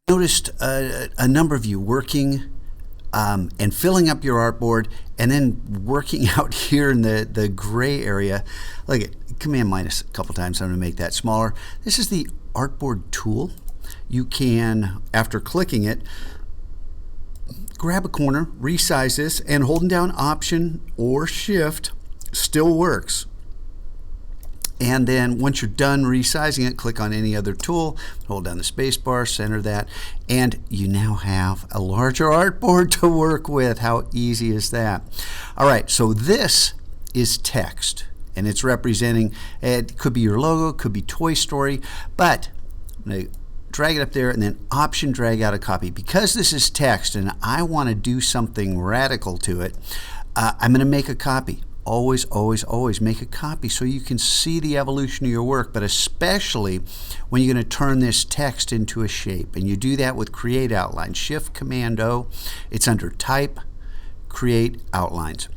Noticed a number of you working and filling up your artboard and then working out here in the gray area. Look at Command minus a couple times. I'm going to make that smaller. This is the artboard tool. You can, after clicking it, grab a corner, resize this, and holding down Option or Shift still works. And then once you're done resizing it, click on any other tool, hold down the space bar, center that, and you now have a larger artboard to work with. How easy is that? All right, so this is text, and it's representing, it could be your logo, could be Toy Story, but I'm going to drag it up there and then Option drag out a copy. Because this is text and I want to do something radical to it, I'm going to make a copy. Always, always, always make a copy so you can see the evolution of your work, but especially when you're going to turn this text into a shape. And you do that with Create Outline. Shift-Command-O. It's under Type, Create Outlines.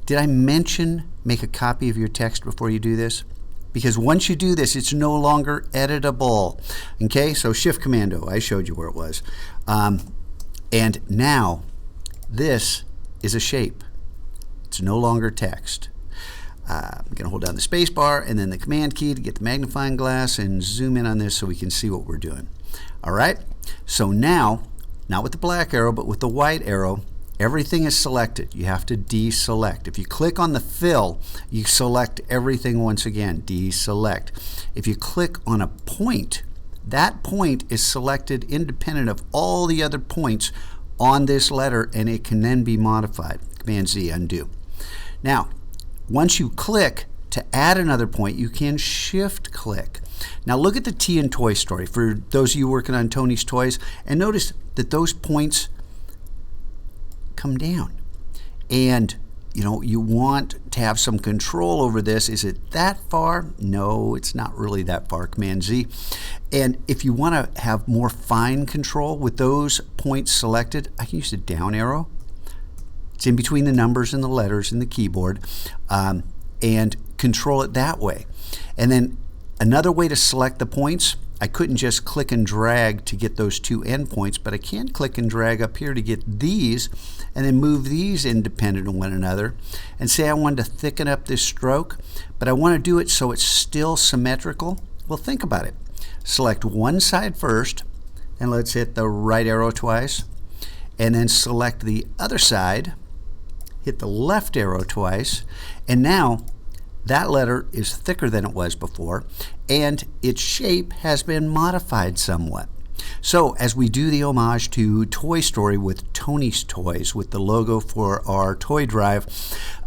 Did I mention make a copy of your text before you do this? Because once you do this, it's no longer editable. Okay, so Shift-Command-O. I showed you where it was. And now this is a shape. It's no longer text. I'm going to hold down the space bar and then the Command key to get the magnifying glass and zoom in on this so we can see what we're doing. All right, so now, not with the black arrow, but with the white arrow, everything is selected. You have to deselect. If you click on the fill, you select everything once again, deselect. If you click on a point, that point is selected independent of all the other points on this letter, and it can then be modified. Command Z, undo. Now, once you click to add another point, you can shift click. Now look at the T in Toy Story for those of you working on Tony's Toys, and notice that those points come down. And you know, you want to have some control over this. Is it that far? No, it's not really that far. Command Z. And if you want to have more fine control with those points selected, I can use the down arrow. It's in between the numbers and the letters in the keyboard, and control it that way. And then another way to select the points, I couldn't just click and drag to get those two endpoints, but I can click and drag up here to get these and then move these independent of one another. And say I wanted to thicken up this stroke, but I want to do it so it's still symmetrical. Well, think about it. Select one side first, and let's hit the right arrow twice, and then select the other side, hit the left arrow twice, and now that letter is thicker than it was before, and its shape has been modified somewhat. So as we do the homage to Toy Story with Tony's Toys, with the logo for our toy drive,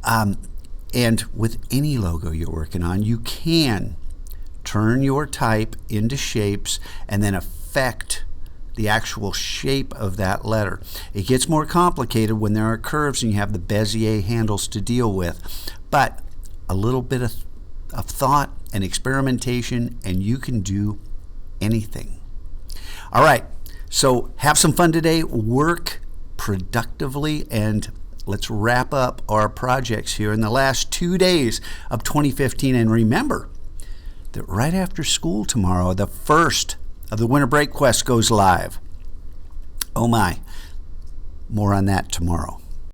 and with any logo you're working on, you can turn your type into shapes and then affect the actual shape of that letter. It gets more complicated when there are curves and you have the Bezier handles to deal with, but a little bit of thought and experimentation and you can do anything. All right, so have some fun today, work productively, and let's wrap up our projects here in the last 2 days of 2015. And remember that right after school tomorrow, the first of the Winter Break Quest goes live. Oh my, more on that tomorrow.